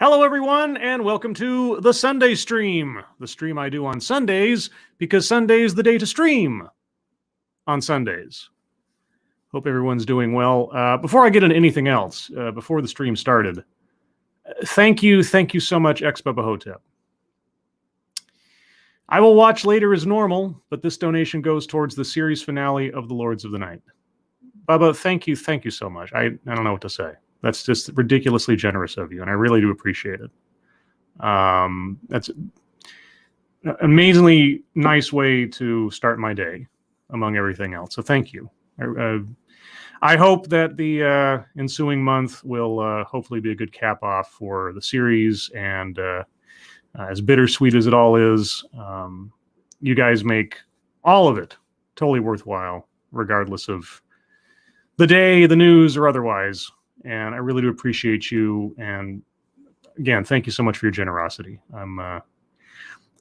Hello, everyone, and welcome to the Sunday Stream, the stream I do on Sundays, because Sunday's the day to stream on Sundays. Hope everyone's doing well. Before I get into anything else, before the stream started, thank you so much, ex-Bubba Hotep. I will watch later as normal, but this donation goes towards the series finale of The Lords of the Night. Bubba, thank you so much. I don't know what to say. That's just ridiculously generous of you, and I really do appreciate it. That's an amazingly nice way to start my day, among everything else. So thank you. I hope that the ensuing month will hopefully be a good cap off for the series, and as bittersweet as it all is, you guys make all of it totally worthwhile, regardless of the day, the news, or otherwise. And I really do appreciate you. And again, thank you so much for your generosity. I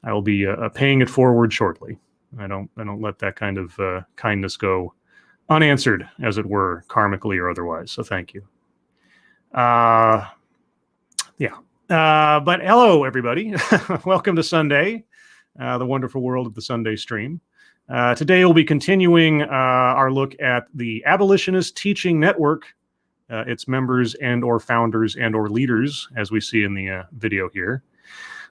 will be paying it forward shortly. I don't let that kind of kindness go unanswered, as it were, karmically or otherwise. So thank you. But hello, everybody. Welcome to Sunday, the wonderful world of the Sunday Stream. Today we'll be continuing our look at the Abolitionist Teaching Network, its members and or founders and or leaders, as we see in the video here.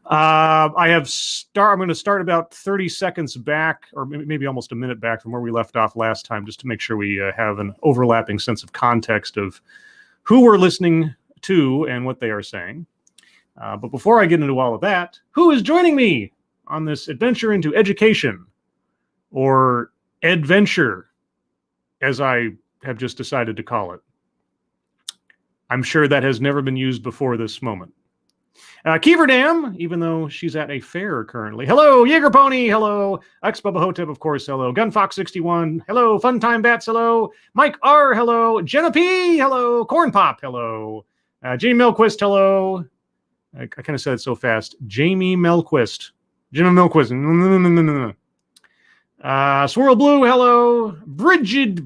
I'm going to start about 30 seconds back, or maybe almost a minute back from where we left off last time, just to make sure we have an overlapping sense of context of who we're listening to and what they are saying. But before I get into all of that, who is joining me on this adventure into education, or adventure, as I have just decided to call it? I'm sure that has never been used before this moment. Keeverdam, even though she's at a fair currently. Hello, Jaeger Pony. Hello, ex-Bubba Hotep, of course. Hello, Gunfox61. Hello, Funtime Bats. Hello, Mike R. Hello, Jenna P. Hello, Corn Pop. Hello, Jamie Melquist. Hello. I kind of said it so fast. Jamie Melquist. Jimmy Melquist. No. Swirl Blue, hello. Brigid,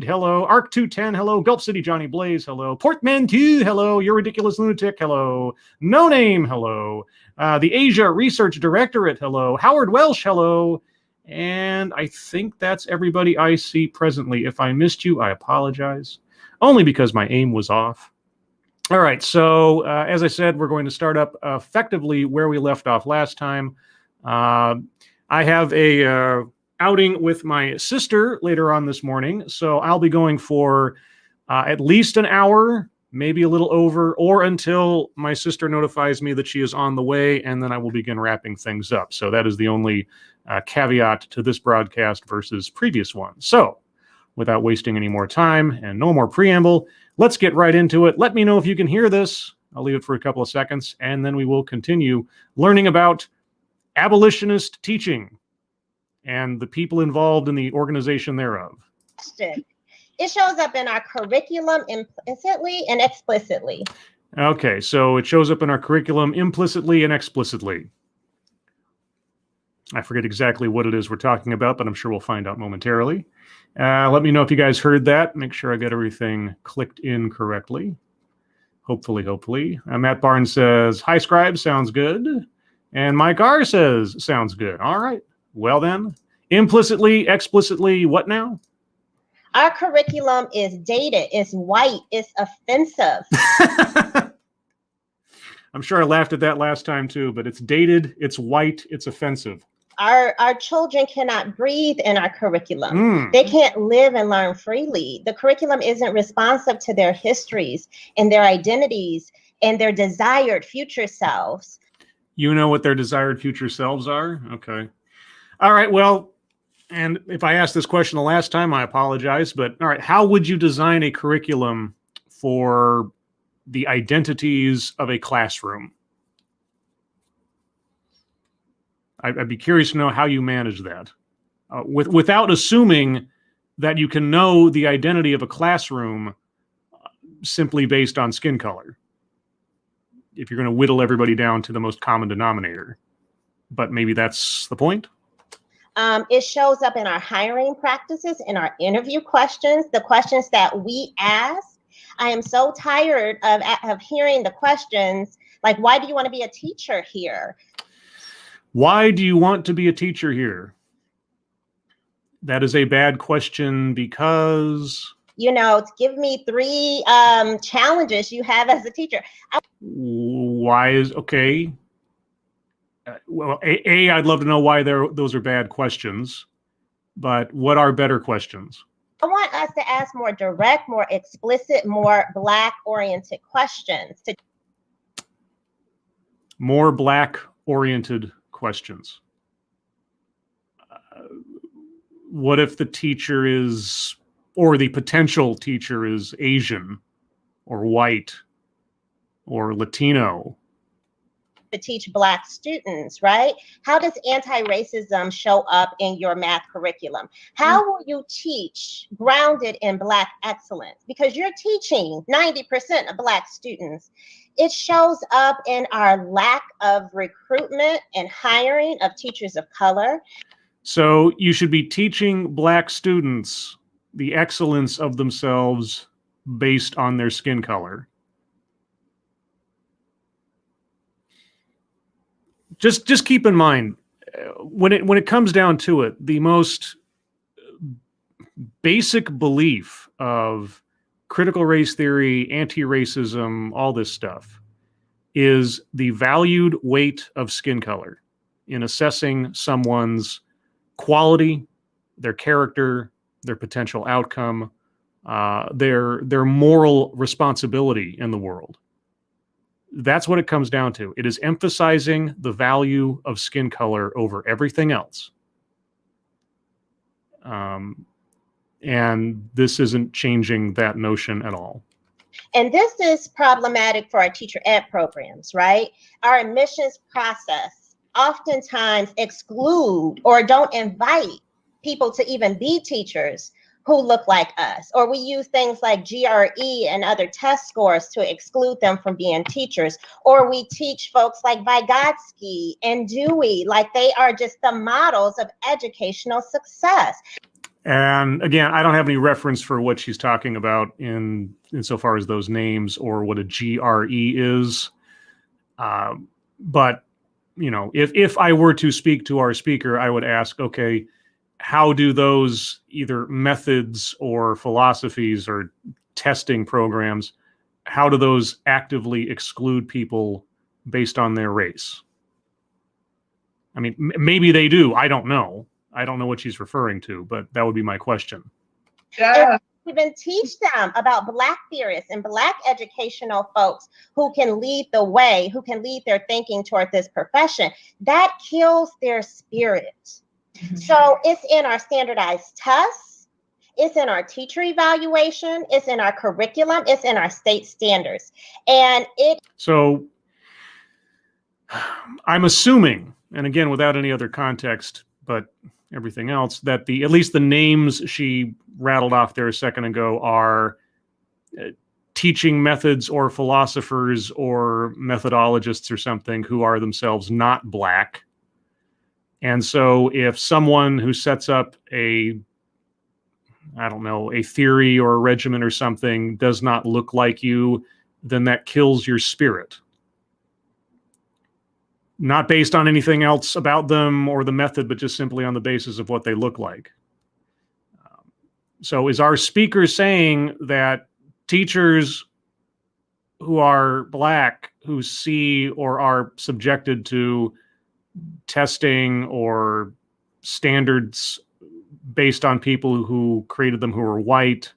hello. Arc 210, hello. Gulf City Johnny Blaze, hello. Portman 2, hello. You're Ridiculous Lunatic, hello. No Name, hello. The Asia Research Directorate, hello. Howard Welsh, hello. And I think that's everybody I see presently. If I missed you, I apologize. Only because my aim was off. All right, so as I said, we're going to start up effectively where we left off last time. I have a outing with my sister later on this morning, so I'll be going for at least an hour, maybe a little over, or until my sister notifies me that she is on the way, and then I will begin wrapping things up. So that is the only caveat to this broadcast versus previous ones. So without wasting any more time and no more preamble, let's get right into it. Let me know if you can hear this. I'll leave it for a couple of seconds, and then we will continue learning about abolitionist teaching and the people involved in the organization thereof. It shows up in our curriculum implicitly and explicitly. Okay, so it shows up in our curriculum implicitly and explicitly. I forget exactly what it is we're talking about, but I'm sure we'll find out momentarily. Let me know if you guys heard that. Make sure I got everything clicked in correctly. Hopefully. Matt Barnes says, "Hi, Scribe, sounds good." And Mike R says, "Sounds good." All right. Well then, implicitly, explicitly, what now? Our curriculum is dated, it's white, it's offensive. I'm sure I laughed at that last time too, but it's dated, it's white, it's offensive. Our children cannot breathe in our curriculum. They can't live and learn freely. The curriculum isn't responsive to their histories and their identities and their desired future selves. You know what their desired future selves are? Okay. All right, well, and if I asked this question the last time, I apologize, but all right, how would you design a curriculum for the identities of a classroom? I'd be curious to know how you manage that without assuming that you can know the identity of a classroom simply based on skin color. If you're going to whittle everybody down to the most common denominator. But maybe that's the point. It shows up in our hiring practices, in our interview questions, the questions that we ask. I am so tired of hearing the questions like, why do you want to be a teacher here? Why do you want to be a teacher here? That is a bad question because... give me 3 challenges you have as a teacher. Why is... Okay. Well, I'd love to know why those are bad questions, but what are better questions? I want us to ask more direct, more explicit, more Black-oriented questions. More Black-oriented questions. What if the teacher is, or the potential teacher is Asian, or white, or Latino? To teach Black students, right? How does anti-racism show up in your math curriculum? How will you teach grounded in Black excellence? Because you're teaching 90% of Black students. It shows up in our lack of recruitment and hiring of teachers of color. So you should be teaching Black students the excellence of themselves based on their skin color. Just keep in mind, when it comes down to it, the most basic belief of critical race theory, anti-racism, all this stuff, is the valued weight of skin color in assessing someone's quality, their character, their potential outcome, their moral responsibility in the world. That's what it comes down to. It is emphasizing the value of skin color over everything else. And this isn't changing that notion at all. And this is problematic for our teacher ed programs, right? Our admissions process oftentimes exclude or don't invite people to even be teachers who look like us, or we use things like GRE and other test scores to exclude them from being teachers, or we teach folks like Vygotsky and Dewey like they are just the models of educational success. And again, I don't have any reference for what she's talking about insofar as those names or what a GRE is. But if I were to speak to our speaker, I would ask, okay, how do those either methods or philosophies or testing programs, how do those actively exclude people based on their race? I mean, maybe they do. I don't know. I don't know what she's referring to, but that would be my question. Yeah. Even teach them about Black theorists and Black educational folks who can lead the way, who can lead their thinking toward this profession. That kills their spirit. So it's in our standardized tests, it's in our teacher evaluation, it's in our curriculum, it's in our state standards. And so I'm assuming, and again, without any other context, but everything else, that at least the names she rattled off there a second ago are teaching methods or philosophers or methodologists or something who are themselves not Black. And so if someone who sets up a theory or a regimen or something does not look like you, then that kills your spirit. Not based on anything else about them or the method, but just simply on the basis of what they look like. So is our speaker saying that teachers who are Black, who see or are subjected to testing or standards based on people who created them who are white,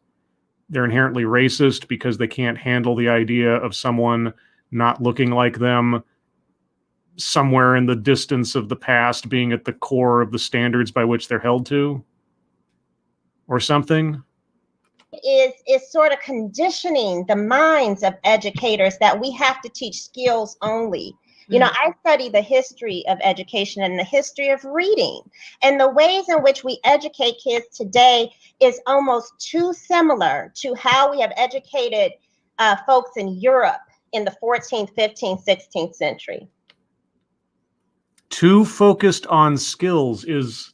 they're inherently racist because they can't handle the idea of someone not looking like them somewhere in the distance of the past being at the core of the standards by which they're held to, or something? Is sort of conditioning the minds of educators that we have to teach skills only. I study the history of education and the history of reading. And the ways in which we educate kids today is almost too similar to how we have educated folks in Europe in the 14th, 15th, 16th century. Too focused on skills. Is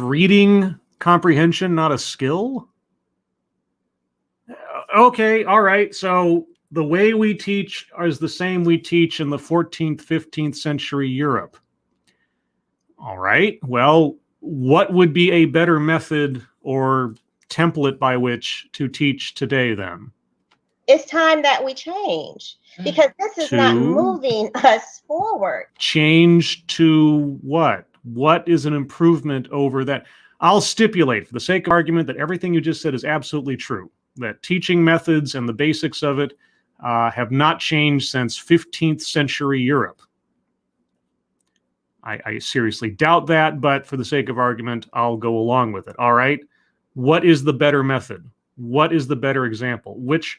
reading comprehension not a skill? Okay, all right. So the way we teach is the same we teach in the 14th, 15th century Europe. All right. Well, what would be a better method or template by which to teach today then? It's time that we change, because this is not moving us forward. Change to what? What is an improvement over that? I'll stipulate, for the sake of argument, that everything you just said is absolutely true. That teaching methods and the basics of it have not changed since 15th century Europe. I seriously doubt that, but for the sake of argument, I'll go along with it. All right. What is the better method? What is the better example? Which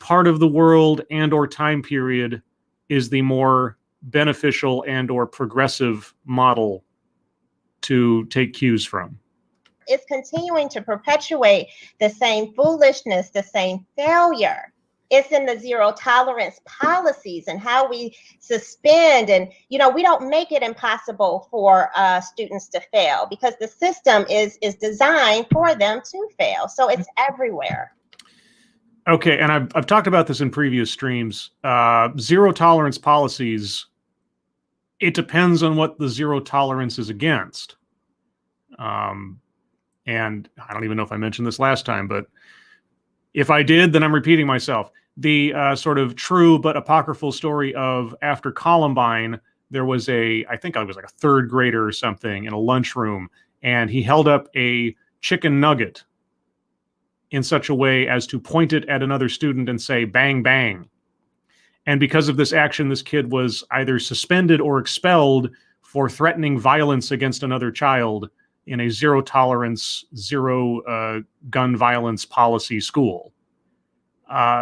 part of the world and or time period is the more beneficial and or progressive model to take cues from? It's continuing to perpetuate the same foolishness, the same failure. It's in the zero tolerance policies and how we suspend, and we don't make it impossible for students to fail, because the system is designed for them to fail. So it's everywhere. Okay, and I've talked about this in previous streams. Zero tolerance policies, it depends on what the zero tolerance is against. And I don't even know if I mentioned this last time, but if I did, then I'm repeating myself. The sort of true but apocryphal story of after Columbine, there was I think I was like a third grader or something in a lunchroom, and he held up a chicken nugget in such a way as to point it at another student and say, bang, bang. And because of this action, this kid was either suspended or expelled for threatening violence against another child in a zero tolerance, zero gun violence policy school.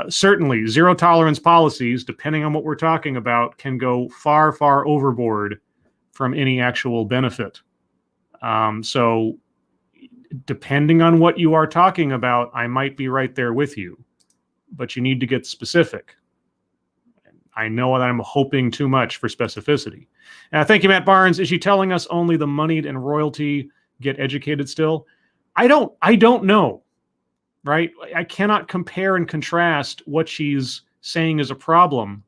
Certainly, zero tolerance policies, depending on what we're talking about, can go far, far overboard from any actual benefit. So depending on what you are talking about, I might be right there with you, but you need to get specific. I know that I'm hoping too much for specificity. Thank you, Matt Barnes. Is she telling us only the moneyed and royalty get educated still? I don't know, right? I cannot compare and contrast what she's saying is a problem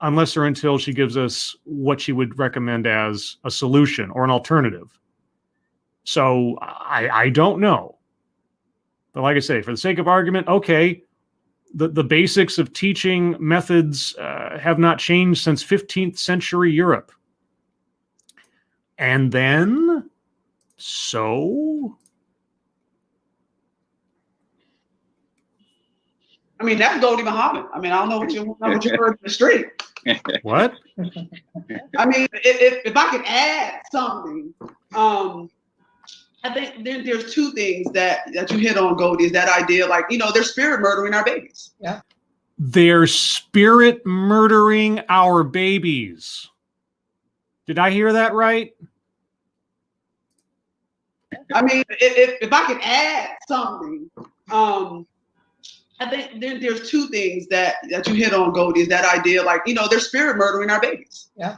unless or until she gives us what she would recommend as a solution or an alternative. So I don't know. But like I say, for the sake of argument, okay, the basics of teaching methods have not changed since 15th century Europe. And then, so... I mean, that's Goldie Muhammad. I mean, I don't know what you heard in the street. What? I mean, if I could add something, I think then there's two things that you hit on, Goldie, is that idea, like, they're spirit murdering our babies. Yeah. They're spirit murdering our babies. Did I hear that right? I mean, if I could add something, I think then there's two things that you hit on, Goldie, is that idea, like, they're spirit murdering our babies. Yeah.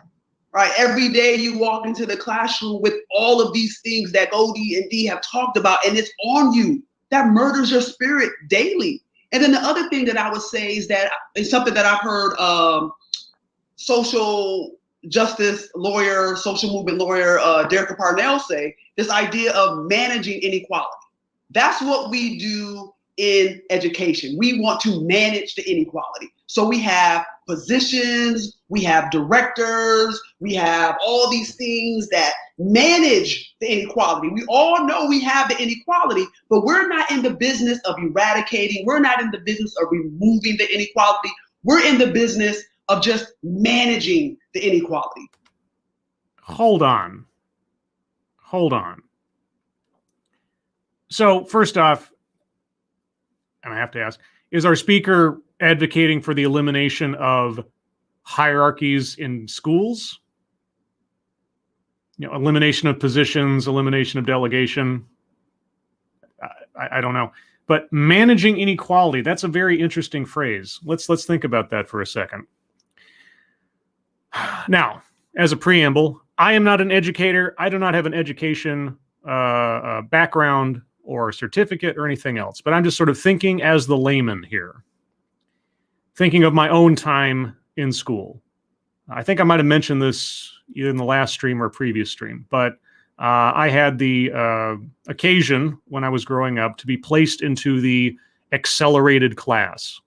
Right. Every day you walk into the classroom with all of these things that Goldie and Dee have talked about, and it's on you. That murders your spirit daily. And then the other thing that I would say is that it's something that I've heard social justice lawyer, social movement lawyer, Derek Parnell say, this idea of managing inequality. That's what we do in education. We want to manage the inequality. So we have positions, we have directors, we have all these things that manage the inequality. We all know we have the inequality, but we're not in the business of eradicating. We're not in the business of removing the inequality. We're in the business of just managing the inequality. Hold on. So first off, and I have to ask, is our speaker advocating for the elimination of hierarchies in schools? Elimination of positions, elimination of delegation. I don't know. But managing inequality, that's a very interesting phrase. Let's think about that for a second. Now, as a preamble, I am not an educator. I do not have an education background or a certificate or anything else. But I'm just sort of thinking as the layman here, thinking of my own time in school. I think I might have mentioned this either in the last stream or previous stream, but I had the occasion when I was growing up to be placed into the accelerated class.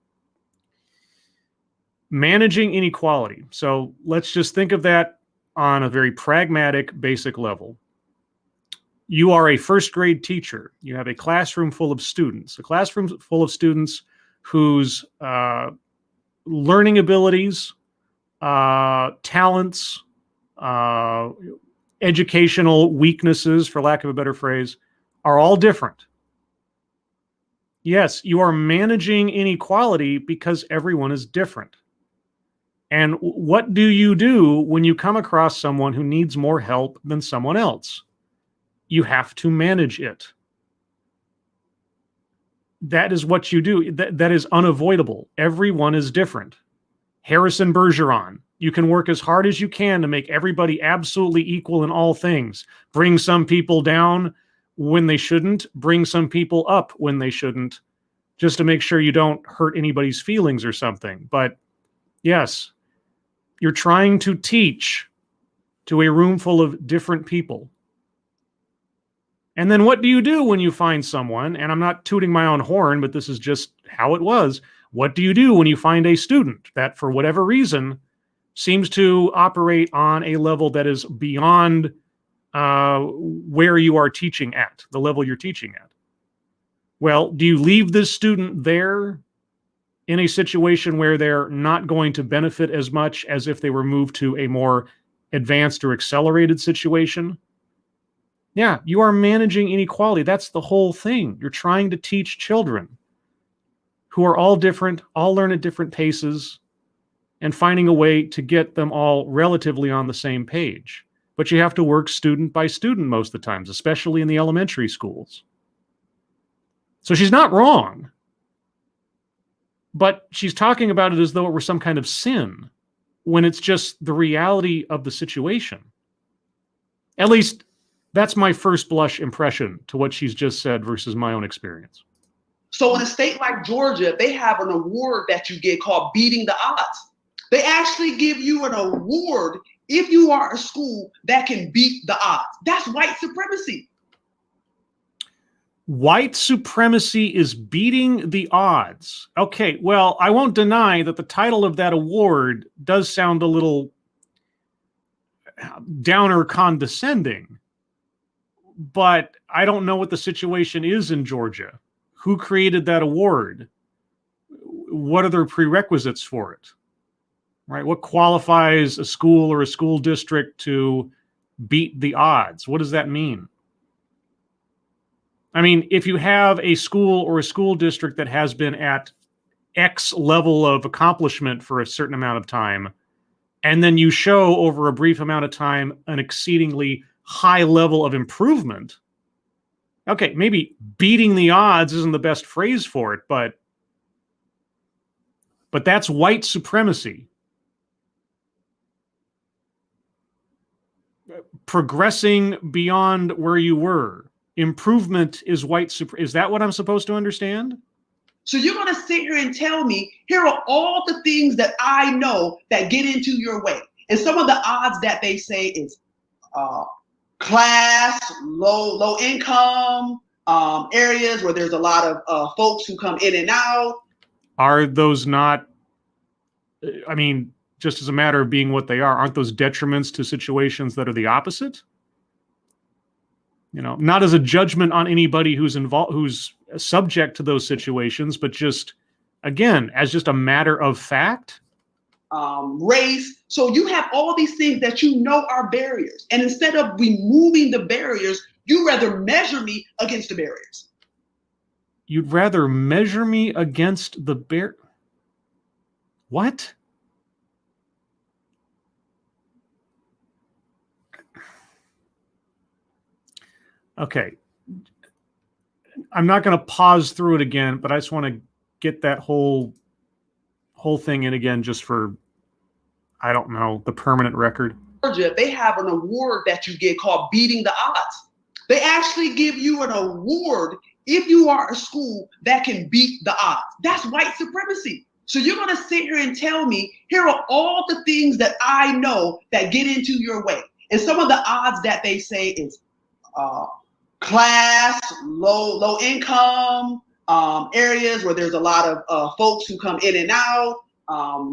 Managing inequality. So let's just think of that on a very pragmatic, basic level. You are a first grade teacher. You have a classroom full of students, whose learning abilities, talents, educational weaknesses, for lack of a better phrase, are all different. Yes, you are managing inequality because everyone is different. And what do you do when you come across someone who needs more help than someone else? You have to manage it. That is what you do. That is unavoidable. Everyone is different. Harrison Bergeron, you can work as hard as you can to make everybody absolutely equal in all things. Bring some people down when they shouldn't, bring some people up when they shouldn't, just to make sure you don't hurt anybody's feelings or something. But yes, you're trying to teach to a room full of different people. And then what do you do when you find someone, and I'm not tooting my own horn, but this is just how it was. What do you do when you find a student that, for whatever reason, seems to operate on a level that is beyond where you are teaching at, the level you're teaching at? Well, do you leave this student there in a situation where they're not going to benefit as much as if they were moved to a more advanced or accelerated situation? Yeah, you are managing inequality. That's the whole thing. You're trying to teach children who are all different, all learn at different paces, and finding a way to get them all relatively on the same page. But you have to work student by student most of the times, especially in the elementary schools. So she's not wrong, but she's talking about it as though it were some kind of sin, when it's just the reality of the situation. At least that's my first blush impression to what she's just said versus my own experience. So in a state like Georgia, they have an award that you get called Beating the Odds. They actually give you an award if you are a school that can beat the odds. That's white supremacy. White supremacy is beating the odds. Okay, well, I won't deny that the title of that award does sound a little downer condescending, but I don't know what the situation is in Georgia. Who created that award? What are the prerequisites for it? Right? What qualifies a school or a school district to beat the odds? What does that mean? I mean, if you have a school or a school district that has been at X level of accomplishment for a certain amount of time, and then you show over a brief amount of time an exceedingly high level of improvement, okay, maybe beating the odds isn't the best phrase for it, but that's white supremacy. Progressing beyond where you were. Improvement is white supremacy. Is that what I'm supposed to understand? So you're going to sit here and tell me, here are all the things that I know that get into your way. And some of the odds that they say is class, low income, areas where there's a lot of folks who come in and out. Are those not, I mean, just as a matter of being what they are, aren't those detriments to situations that are the opposite? You know, not as a judgment on anybody who's involved, who's subject to those situations, but just, again, as just a matter of fact. Race. So you have all these things that you know are barriers. And instead of removing the barriers, you rather measure me against the barriers. You'd rather measure me against the bear. What? Okay. I'm not going to pause through it again, but I just want to get that whole thing in again just for, I don't know, the permanent record. Georgia, they have an award that you get called Beating the Odds. They actually give you an award if you are a school that can beat the odds. That's white supremacy. So you're going to sit here and tell me, here are all the things that I know that get into your way. And some of the odds that they say is class, low income, areas where there's a lot of folks who come in and out,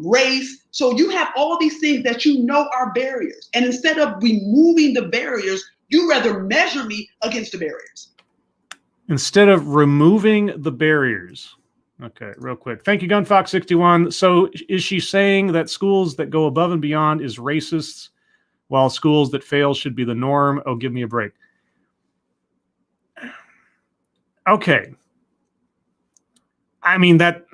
race. So you have all these things that you know are barriers. And instead of removing the barriers, you rather measure me against the barriers. Instead of removing the barriers. Okay, real quick. Thank you, Gunfox61. So is she saying that schools that go above and beyond is racists, while schools that fail should be the norm? Oh, give me a break. Okay. I mean, that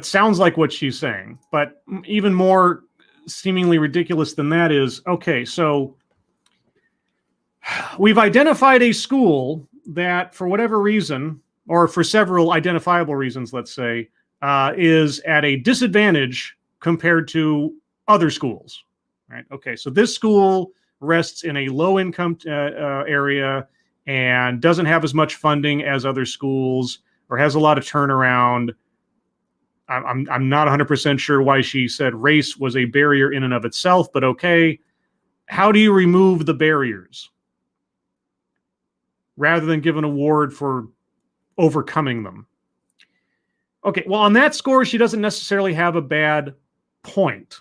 sounds like what she's saying, but even more seemingly ridiculous than that is, okay, so we've identified a school that, for whatever reason, or for several identifiable reasons, let's say, is at a disadvantage compared to other schools, right? Okay, so this school rests in a low-income area and doesn't have as much funding as other schools, or has a lot of turnaround. I'm not 100% sure why she said race was a barrier in and of itself, but okay. How do you remove the barriers rather than give an award for overcoming them? Okay, well, on that score, she doesn't necessarily have a bad point,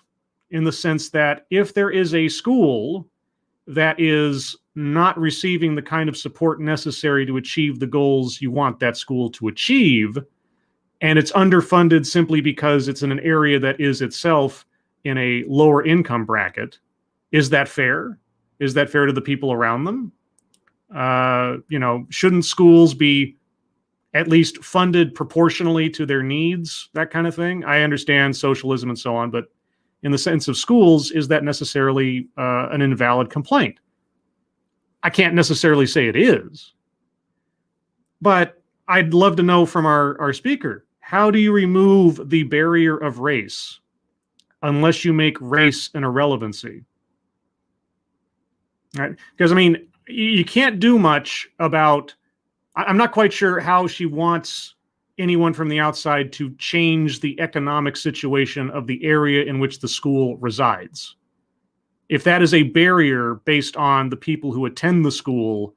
in the sense that if there is a school that is not receiving the kind of support necessary to achieve the goals you want that school to achieve, and it's underfunded simply because it's in an area that is itself in a lower income bracket, is that fair? Is that fair to the people around them? Shouldn't schools be at least funded proportionally to their needs, that kind of thing? I understand socialism and so on, but in the sense of schools, is that necessarily an invalid complaint? I can't necessarily say it is, but I'd love to know from our speaker, how do you remove the barrier of race unless you make race an irrelevancy? Right? Because, I mean, you can't do much about, I'm not quite sure how she wants anyone from the outside to change the economic situation of the area in which the school resides. If that is a barrier based on the people who attend the school,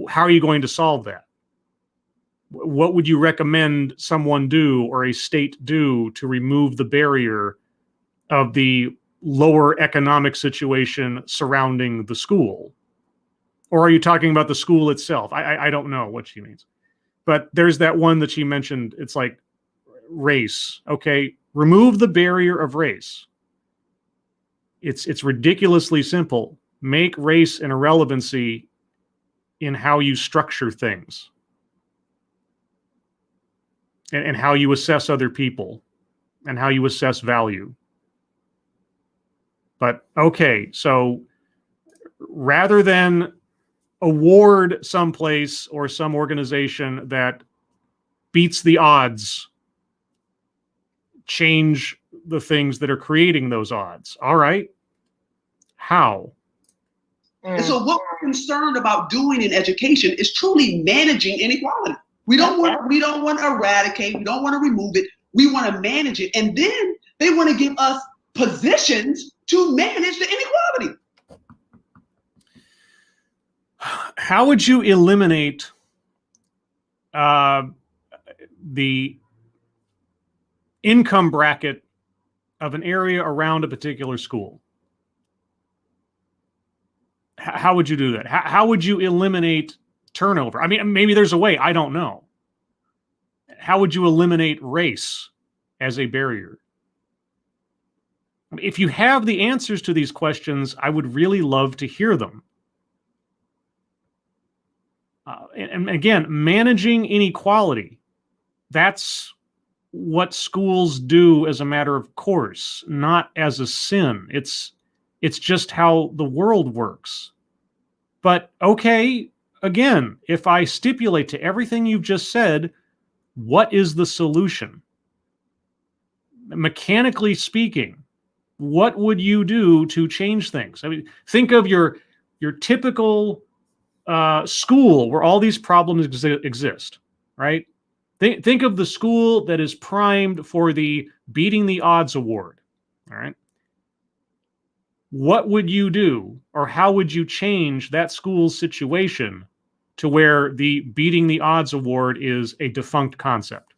how are you going to solve that? What would you recommend someone do or a state do to remove the barrier of the lower economic situation surrounding the school? Or are you talking about the school itself? I don't know what she means. But there's that one that she mentioned. It's like race. Okay, remove the barrier of race. It's ridiculously simple. Make race an irrelevancy in how you structure things and how you assess other people and how you assess value. But okay, so rather than award someplace or some organization that beats the odds, change the things that are creating those odds. All right. How? And so what we're concerned about doing in education is truly managing inequality. We don't want to eradicate, we don't want to remove it. We want to manage it. And then they want to give us positions to manage the inequality. How would you eliminate the income bracket of an area around a particular school? How would you do that? How would you eliminate turnover? I mean, maybe there's a way. I don't know. How would you eliminate race as a barrier? If you have the answers to these questions, I would really love to hear them. And again, managing inequality, that's what schools do as a matter of course, not as a sin. It's just how the world works. But okay, again, if I stipulate to everything you've just said, what is the solution? Mechanically speaking, what would you do to change things? I mean, think of your typical school where all these problems exist, right? Think of the school that is primed for the Beating the Odds Award, all right? What would you do, or how would you change that school's situation to where the Beating the Odds Award is a defunct concept?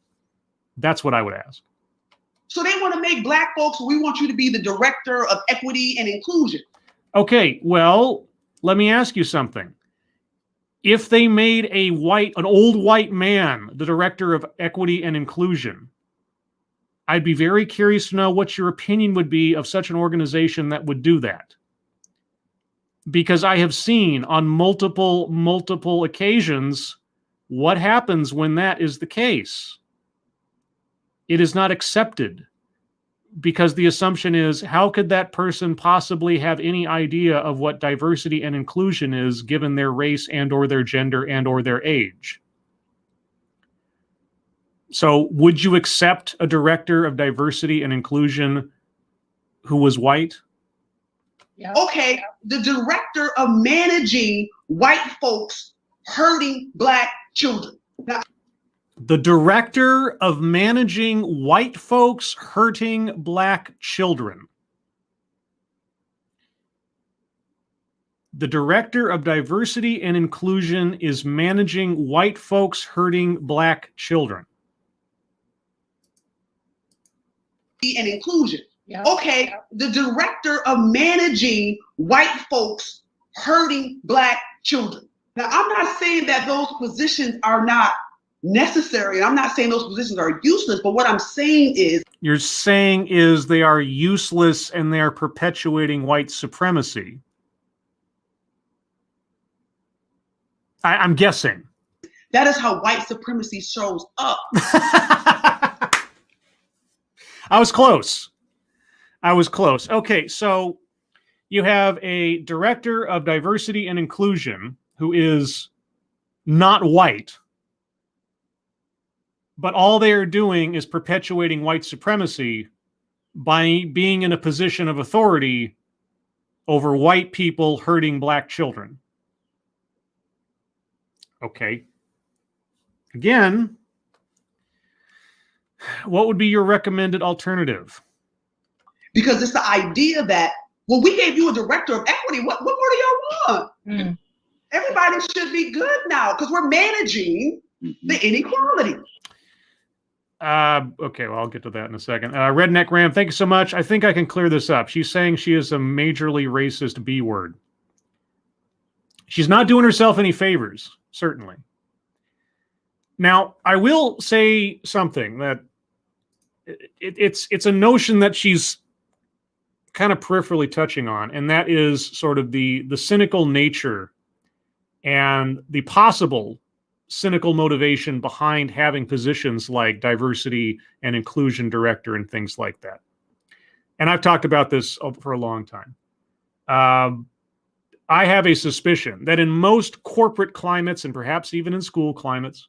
That's what I would ask. So they want to make Black folks, we want you to be the director of equity and inclusion. Okay, well, let me ask you something. If they made an old white man the director of equity and inclusion, I'd be very curious to know what your opinion would be of such an organization that would do that. Because I have seen on multiple occasions what happens when that is the case. It is not accepted, because the assumption is, how could that person possibly have any idea of what diversity and inclusion is given their race and or their gender and or their age? So would you accept a director of diversity and inclusion who was white? Yeah. Okay, the director of managing white folks hurting Black children. Now, the director of managing white folks hurting Black children. The director of diversity and inclusion is managing white folks hurting Black children. And inclusion. Yeah. Okay, the director of managing white folks hurting Black children. Now, I'm not saying that those positions are not necessary. I'm not saying those positions are useless, but what I'm saying is... You're saying is they are useless and they are perpetuating white supremacy. I'm guessing. That is how white supremacy shows up. I was close. Okay, so you have a director of diversity and inclusion who is not white, but all they are doing is perpetuating white supremacy by being in a position of authority over white people hurting Black children. Okay. Again, what would be your recommended alternative? Because it's the idea that, well, we gave you a director of equity. What more do y'all want? Mm. Everybody should be good now because we're managing the inequality. Okay, well, I'll get to that in a second. Redneck Ram, thank you so much. I think I can clear this up. She's saying she is a majorly racist B word. She's not doing herself any favors, certainly. Now, I will say something that it's a notion that she's kind of peripherally touching on, and that is sort of the cynical nature and the possible cynical motivation behind having positions like diversity and inclusion director and things like that. And I've talked about this for a long time. I have a suspicion that in most corporate climates, and perhaps even in school climates,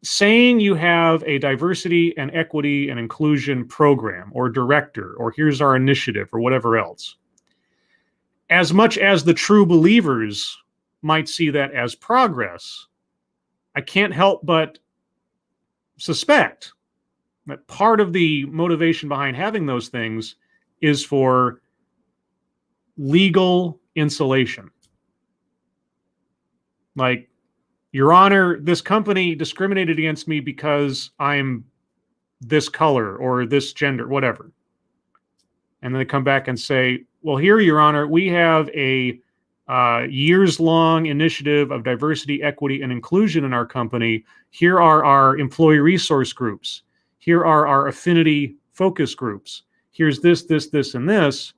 saying you have a diversity and equity and inclusion program or director, or here's our initiative or whatever else, as much as the true believers might see that as progress, I can't help but suspect that part of the motivation behind having those things is for legal insulation. Like, Your Honor, this company discriminated against me because I'm this color or this gender, whatever. And then they come back and say, well, here, Your Honor, we have a years-long initiative of diversity, equity, and inclusion in our company. Here are our employee resource groups. Here are our affinity focus groups. Here's this, this, this, and this.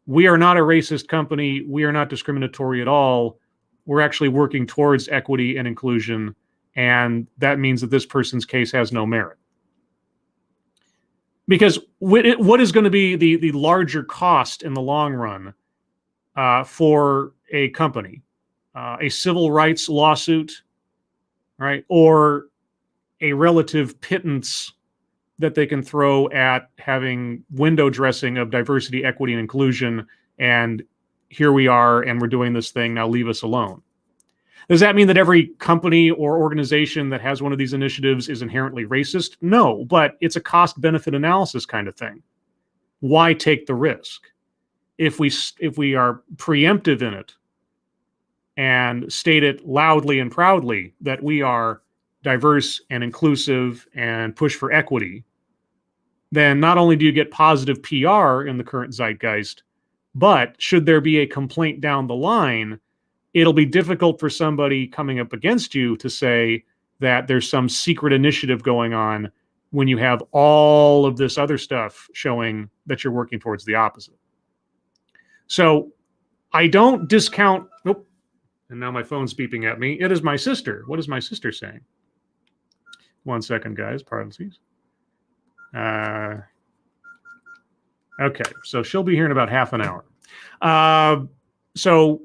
We are not a racist company. We are not discriminatory at all. We're actually working towards equity and inclusion, and that means that this person's case has no merit. Because what is going to be the larger cost in the long run for a company? A civil rights lawsuit, right? Or a relative pittance that they can throw at having window dressing of diversity, equity, and inclusion and here we are and we're doing this thing, now leave us alone. Does that mean that every company or organization that has one of these initiatives is inherently racist? No, but it's a cost-benefit analysis kind of thing. Why take the risk? If we are preemptive in it and state it loudly and proudly that we are diverse and inclusive and push for equity, then not only do you get positive PR in the current zeitgeist, but should there be a complaint down the line, it'll be difficult for somebody coming up against you to say that there's some secret initiative going on when you have all of this other stuff showing that you're working towards the opposite. So I don't discount, nope, and now my phone's beeping at me. It is my sister. What is my sister saying? 1 second, guys, parentheses. Okay, so she'll be here in about half an hour. So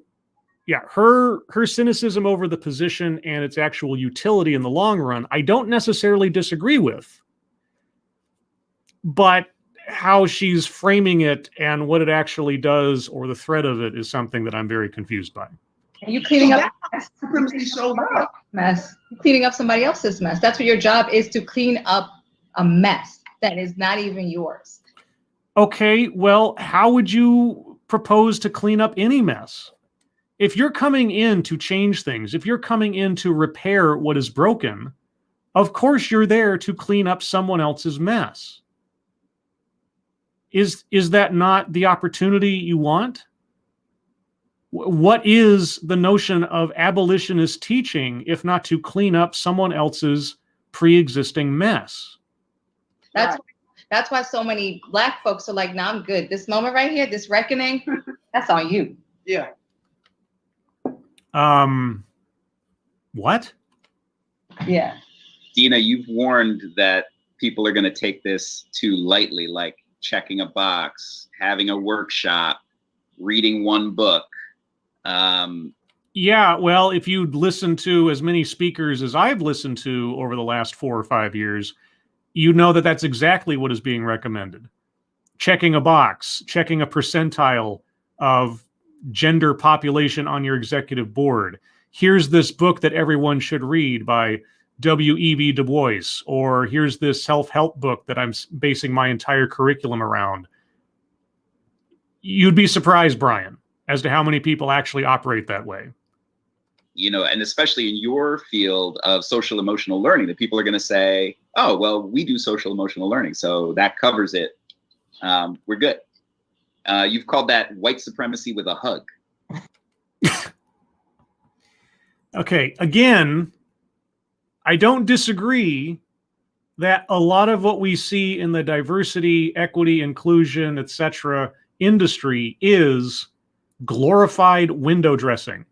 yeah, her cynicism over the position and its actual utility in the long run, I don't necessarily disagree with. But how she's framing it and what it actually does or the threat of it is something that I'm very confused by. Are you cleaning up mess? You're cleaning up somebody else's mess. That's what your job is, to clean up a mess that is not even yours. Okay, well, how would you propose to clean up any mess? If you're coming in to change things, if you're coming in to repair what is broken, of course you're there to clean up someone else's mess. Is that not the opportunity you want? What is the notion of abolitionist teaching if not to clean up someone else's pre-existing mess? That's why so many Black folks are like, "No, I'm good. This moment right here, this reckoning, that's on you." Yeah. What? Yeah. Dina, you've warned that people are going to take this too lightly, like checking a box, having a workshop, reading one book. Yeah, well, if you'd listened to as many speakers as I've listened to over the last 4 or 5 years, you know that that's exactly what is being recommended. Checking a box, checking a percentile of gender population on your executive board. Here's this book that everyone should read by W.E.B. Du Bois, or here's this self-help book that I'm basing my entire curriculum around. You'd be surprised, Brian, as to how many people actually operate that way. You know, and especially in your field of social emotional learning, that people are going to say, "Oh, well, we do social emotional learning, so that covers it. We're good." You've called that white supremacy with a hug. Okay, again, I don't disagree that a lot of what we see in the diversity, equity, inclusion, etc. industry is glorified window dressing.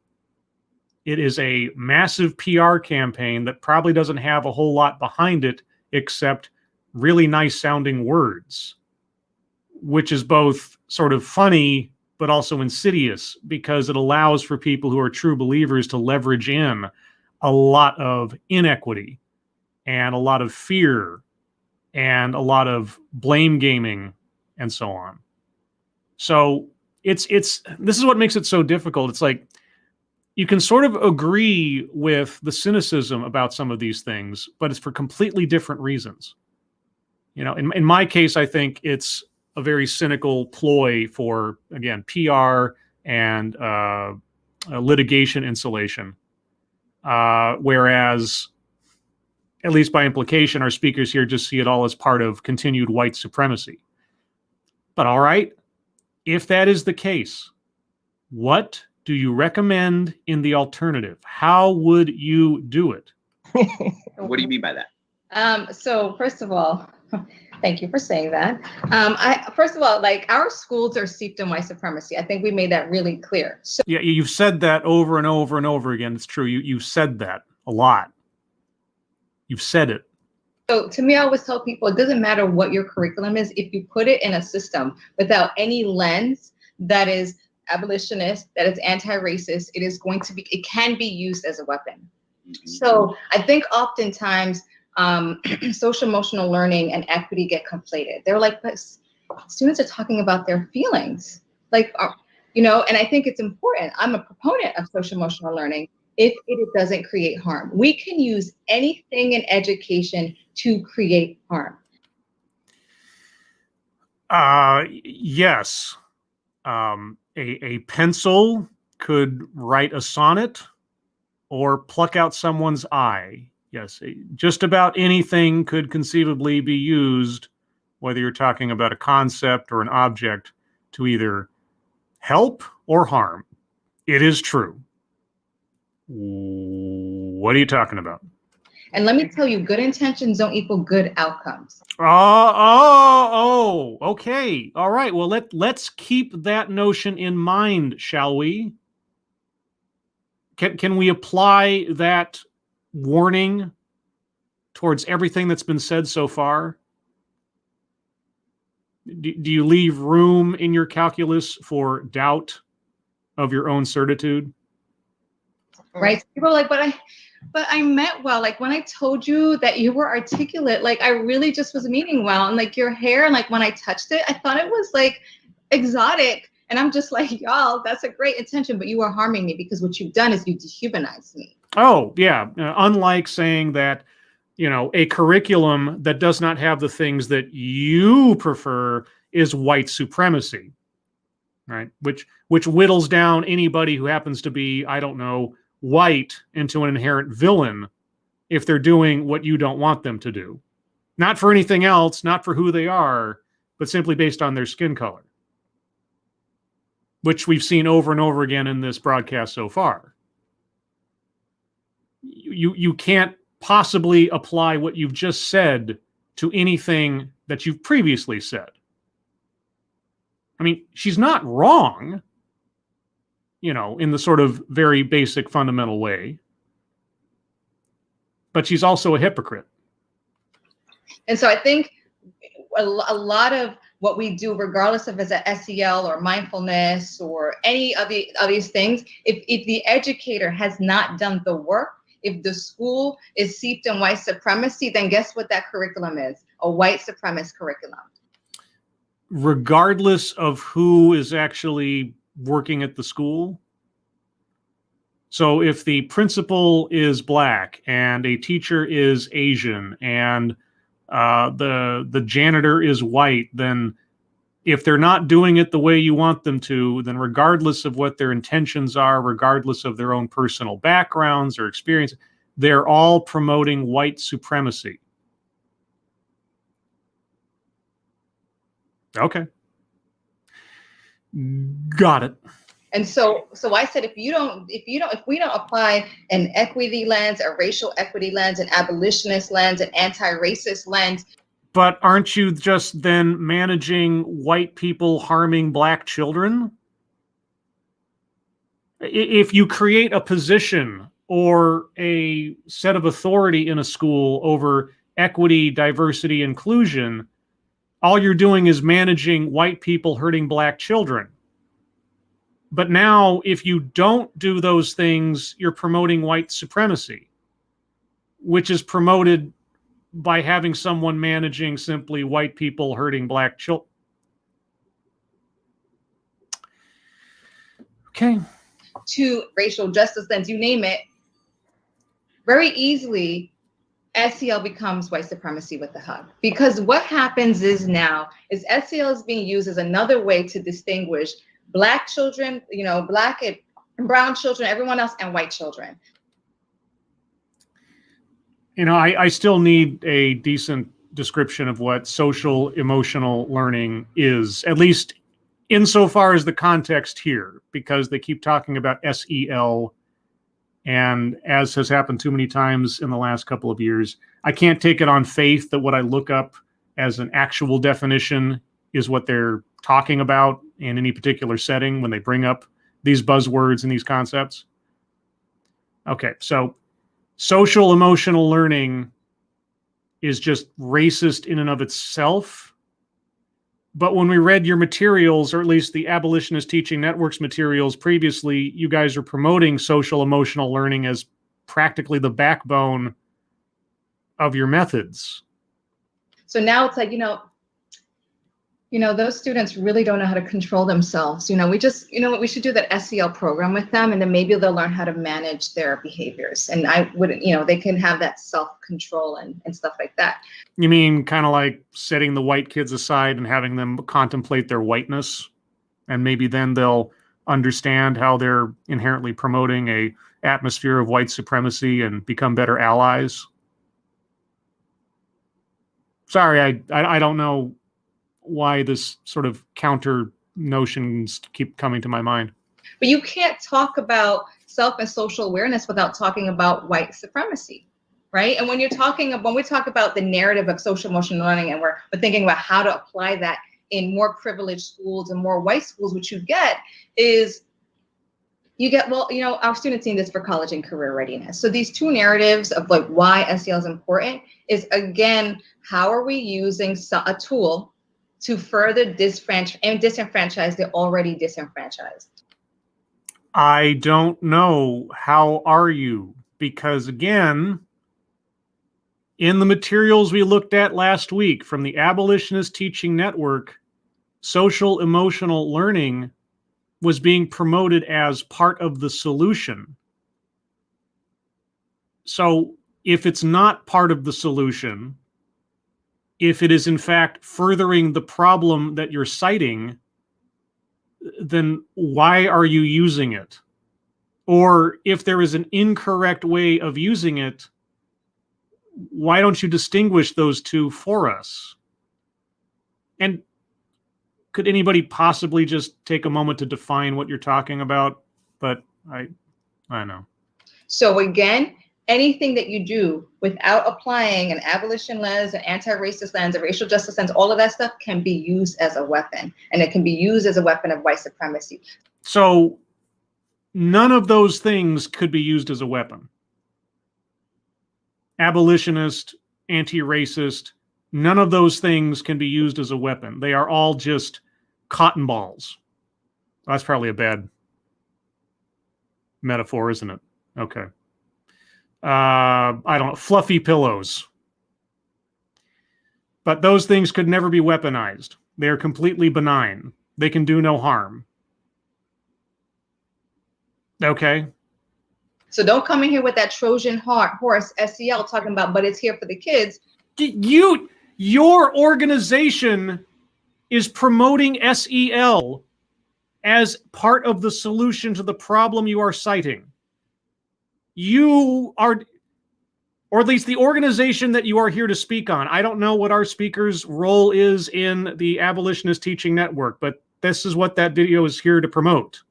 It is a massive PR campaign that probably doesn't have a whole lot behind it except really nice sounding words, which is both sort of funny but also insidious because it allows for people who are true believers to leverage in a lot of inequity and a lot of fear and a lot of blame gaming and so on. So this is what makes it so difficult. It's like you can sort of agree with the cynicism about some of these things, but it's for completely different reasons. You know, in my case, I think it's a very cynical ploy for, again, PR and litigation insulation. Whereas, at least by implication, our speakers here just see it all as part of continued white supremacy. But all right, if that is the case, what do you recommend in the alternative? How would you do it? What do you mean by that? So first of all, thank you for saying that. First of all, like, our schools are steeped in white supremacy. I think we made that really clear. So yeah, you've said that over and over and over again. It's true. You've said that a lot. You've said it. So to me, I always tell people it doesn't matter what your curriculum is. If you put it in a system without any lens that is abolitionist, that is anti-racist, it can be used as a weapon. Mm-hmm. So I think oftentimes social emotional learning and equity get conflated. They're like, but students are talking about their feelings. Like, And I think it's important. I'm a proponent of social emotional learning if it doesn't create harm. We can use anything in education to create harm. Yes. A pencil could write a sonnet or pluck out someone's eye. Yes, just about anything could conceivably be used, whether you're talking about a concept or an object, to either help or harm. It is true. What are you talking about? And let me tell you, good intentions don't equal good outcomes. Okay. All right. Well, let's keep that notion in mind, shall we? Can we apply that warning towards everything that's been said so far? Do you leave room in your calculus for doubt of your own certitude? Right? People are like, but I meant well. Like when I told you that you were articulate, like I really just was meaning well. And like your hair, like when I touched it, I thought it was like exotic. And I'm just like, y'all, that's a great intention, but you are harming me because what you've done is you dehumanized me. Oh, yeah. Unlike saying that, a curriculum that does not have the things that you prefer is white supremacy, right? Which whittles down anybody who happens to be, I don't know, white into an inherent villain if they're doing what you don't want them to do. Not for anything else, not for who they are, but simply based on their skin color, which we've seen over and over again in this broadcast so far. You can't possibly apply what you've just said to anything that you've previously said. I mean, she's not wrong, in the sort of very basic fundamental way, but she's also a hypocrite. And so I think a lot of what we do, regardless of it's a SEL or mindfulness or any of these things, if the educator has not done the work, if the school is seeped in white supremacy, then guess what that curriculum is? A white supremacist curriculum. Regardless of who is actually working at the school. So if the principal is Black and a teacher is Asian and the janitor is white, then if they're not doing it the way you want them to, then regardless of what their intentions are, regardless of their own personal backgrounds or experience, they're all promoting white supremacy. Okay. Got it. And so I said, if we don't apply an equity lens, a racial equity lens, an abolitionist lens, an anti-racist lens. But aren't you just then managing white people harming Black children? If you create a position or a set of authority in a school over equity, diversity, inclusion, all you're doing is managing white people hurting Black children. But now, if you don't do those things, you're promoting white supremacy, which is promoted by having someone managing simply white people hurting Black children. Okay. To racial justice lens, you name it, very easily, SEL becomes white supremacy with the hug. Because what happens is now is SEL is being used as another way to distinguish Black children, Black and brown children, everyone else, and white children. I still need a decent description of what social emotional learning is, at least insofar as the context here, because they keep talking about SEL, and as has happened too many times in the last couple of years, I can't take it on faith that what I look up as an actual definition is what they're talking about in any particular setting when they bring up these buzzwords and these concepts. Okay, so social emotional learning is just racist in and of itself. But when we read your materials, or at least the Abolitionist Teaching Network's materials previously, you guys are promoting social emotional learning as practically the backbone of your methods. So now it's like, Those students really don't know how to control themselves. We just, we should do that SEL program with them, and then maybe they'll learn how to manage their behaviors. And I wouldn't, they can have that self-control and stuff like that. You mean kind of like setting the white kids aside and having them contemplate their whiteness, and maybe then they'll understand how they're inherently promoting a atmosphere of white supremacy and become better allies? Sorry, I don't know why this sort of counter notions keep coming to my mind. But you can't talk about self and social awareness without talking about white supremacy, right? And when we talk about the narrative of social emotional learning, and we're thinking about how to apply that in more privileged schools and more white schools, what you get, our students need this for college and career readiness. So these two narratives of like why SEL is important is, again, how are we using a tool to further disenfranchise the already disenfranchised? I don't know. How are you? Because again, in the materials we looked at last week from the Abolitionist Teaching Network, social emotional learning was being promoted as part of the solution. So if it's not part of the solution, if it is in fact furthering the problem that you're citing, then why are you using it? Or if there is an incorrect way of using it, why don't you distinguish those two for us? And could anybody possibly just take a moment to define what you're talking about? But I know. So again, anything that you do without applying an abolition lens, an anti-racist lens, a racial justice lens, all of that stuff can be used as a weapon, and it can be used as a weapon of white supremacy. So none of those things could be used as a weapon. Abolitionist, anti-racist, none of those things can be used as a weapon. They are all just cotton balls. That's probably a bad metaphor, isn't it? Okay. I don't know, fluffy pillows. But those things could never be weaponized. They are completely benign. They can do no harm. Okay. So don't come in here with that Trojan horse SEL talking about, but it's here for the kids. Your organization is promoting SEL as part of the solution to the problem you are citing. You are, or at least the organization that you are here to speak on. I don't know what our speaker's role is in the Abolitionist Teaching Network, but this is what that video is here to promote.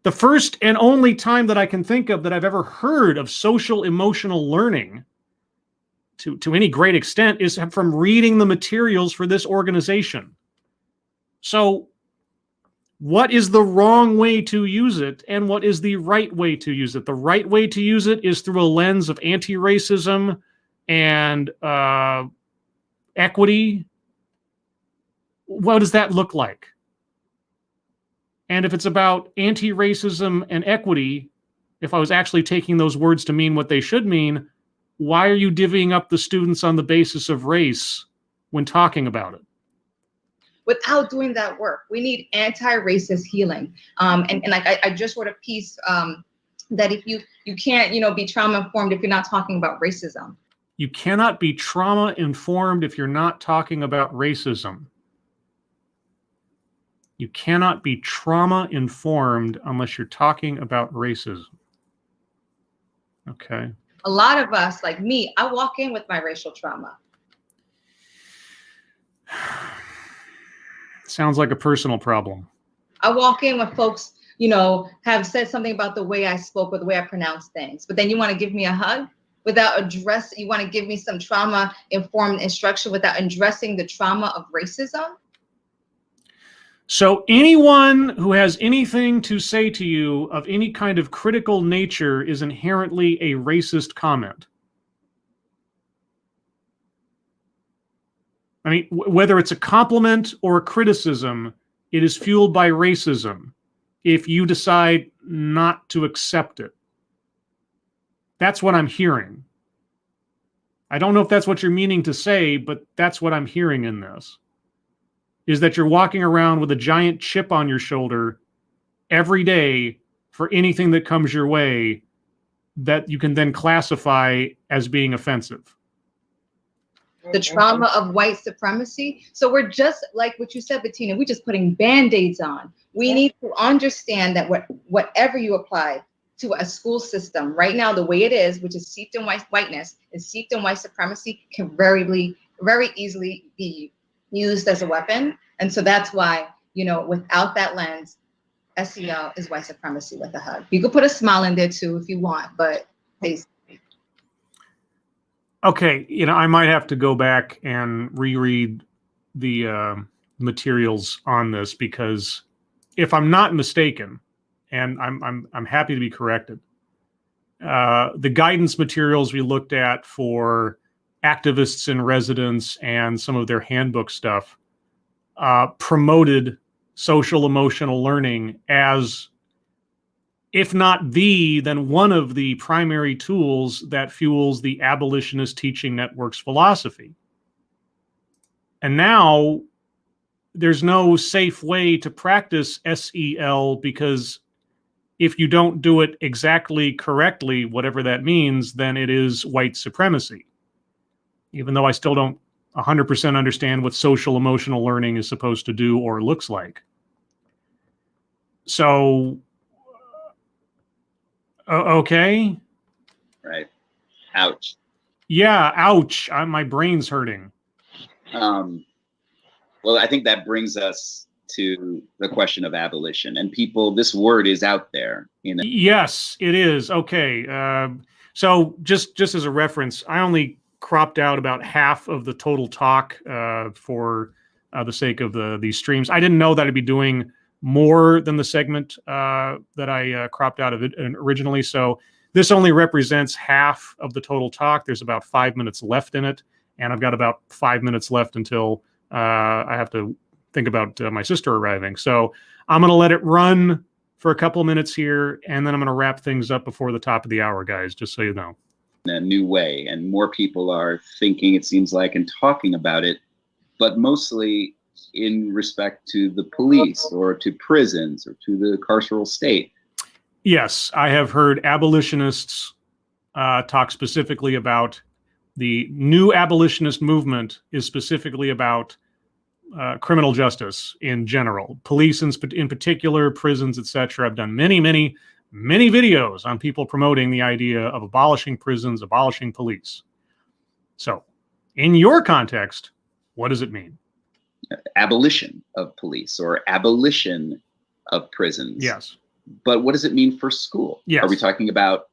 The first and only time that I can think of that I've ever heard of social emotional learning to any great extent is from reading the materials for this organization. So what is the wrong way to use it, and what is the right way to use it? The right way to use it is through a lens of anti-racism and equity. What does that look like? And if it's about anti-racism and equity, if I was actually taking those words to mean what they should mean, why are you divvying up the students on the basis of race when talking about it? Without doing that work, we need anti-racist healing. And like I just wrote a piece that if you can't, be trauma informed if you're not talking about racism. You cannot be trauma informed if you're not talking about racism. You cannot be trauma informed unless you're talking about racism. Okay. A lot of us, like me, I walk in with my racial trauma. Sounds like a personal problem. I walk in when folks, have said something about the way I spoke or the way I pronounced things. But then you want to give me a hug without you want to give me some trauma-informed instruction without addressing the trauma of racism? So anyone who has anything to say to you of any kind of critical nature is inherently a racist comment. I mean, whether it's a compliment or a criticism, it is fueled by racism if you decide not to accept it. That's what I'm hearing. I don't know if that's what you're meaning to say, but that's what I'm hearing in this. Is that you're walking around with a giant chip on your shoulder every day for anything that comes your way that you can then classify as being offensive. The trauma of white supremacy. So we're just like what you said, Bettina, we're just putting Band-Aids on. We need to understand that whatever you apply to a school system right now, the way it is, which is seeped in whiteness, is seeped in white supremacy, can very easily be used as a weapon. And so that's why, without that lens, SEL is white supremacy with a hug. You could put a smile in there too if you want, but basically. Okay, I might have to go back and reread the materials on this, because if I'm not mistaken, and I'm happy to be corrected, the guidance materials we looked at for activists in residence and some of their handbook stuff promoted social emotional learning as, if not then one of the primary tools that fuels the abolitionist teaching network's philosophy. And now there's no safe way to practice SEL, because if you don't do it exactly correctly, whatever that means, then it is white supremacy. Even though I still don't 100% understand what social emotional learning is supposed to do or looks like. So, okay. Right. Ouch. Yeah, ouch. My brain's hurting. Well, I think that brings us to the question of abolition. And people, this word is out there. Yes, it is. Okay. So just as a reference, I only cropped out about half of the total talk for the sake of these streams. I didn't know that I'd be doing more than the segment that I cropped out of it originally. So this only represents half of the total talk. There's about 5 minutes left in it, and I've got about 5 minutes left until I have to think about my sister arriving. So I'm going to let it run for a couple of minutes here, and then I'm going to wrap things up before the top of the hour, guys, just so you know. In a new way, and more people are thinking, it seems like, and talking about it, but mostly in respect to the police or to prisons or to the carceral state. Yes, I have heard abolitionists talk specifically about the new abolitionist movement is specifically about criminal justice in general, police in particular, prisons, etc. I've done many videos on people promoting the idea of abolishing prisons, abolishing police. So, in your context, what does it mean? Abolition of police or abolition of prisons. Yes. But what does it mean for school? Yes. Are we talking about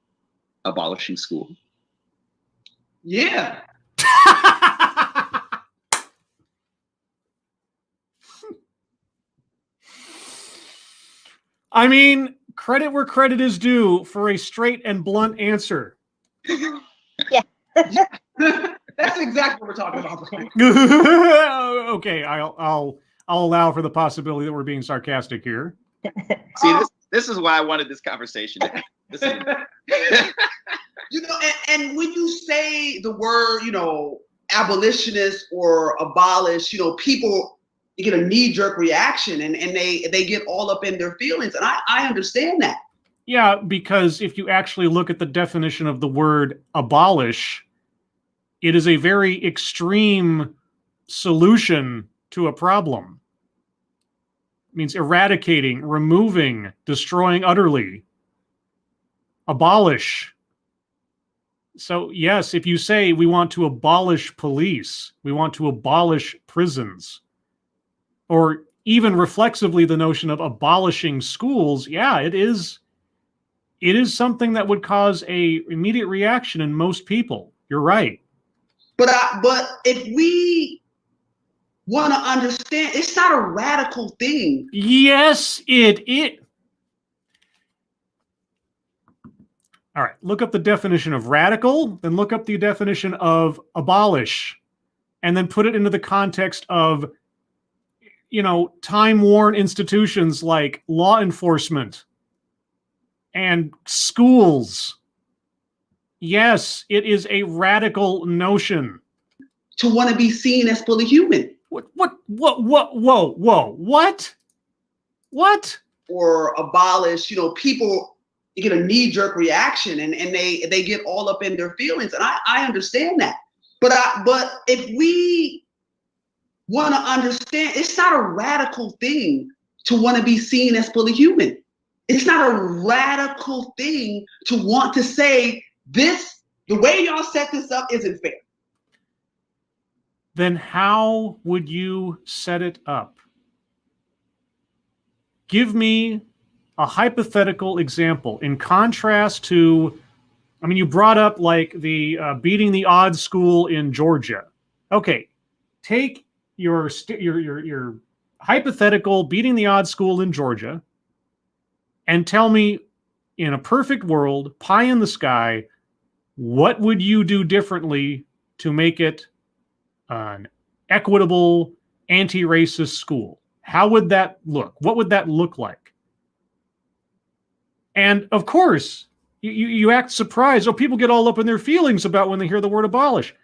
abolishing school? Yeah. I mean, credit where credit is due for a straight and blunt answer. Yeah. That's exactly what we're talking about. Okay, I'll allow for the possibility that we're being sarcastic here. See, this is why I wanted this conversation. And when you say the word, abolitionist or abolish, people, you get a knee-jerk reaction and they get all up in their feelings. And I understand that. Yeah, because if you actually look at the definition of the word abolish, it is a very extreme solution to a problem. It means eradicating, removing, destroying utterly. Abolish. So yes, if you say we want to abolish police, we want to abolish prisons, or even reflexively the notion of abolishing schools, yeah, it is something that would cause a immediate reaction in most people. You're right. But if we want to understand, it's not a radical thing. Yes, it is. All right, look up the definition of radical, then look up the definition of abolish, and then put it into the context of, time-worn institutions like law enforcement and schools. Yes, it is a radical notion. To want to be seen as fully human. What? Or abolish, people get a knee-jerk reaction and they get all up in their feelings. And I understand that. But if we want to understand, it's not a radical thing to want to be seen as fully human. It's not a radical thing to want to say this, the way y'all set this up isn't fair. Then how would you set it up? Give me a hypothetical example in contrast to, I mean, you brought up like the beating the odds school in Georgia. Okay, take your hypothetical beating the odds school in Georgia and tell me, in a perfect world, pie in the sky, what would you do differently to make it an equitable, anti-racist school? How would that look? What would that look like? And of course, you act surprised. Oh, people get all up in their feelings about when they hear the word abolish.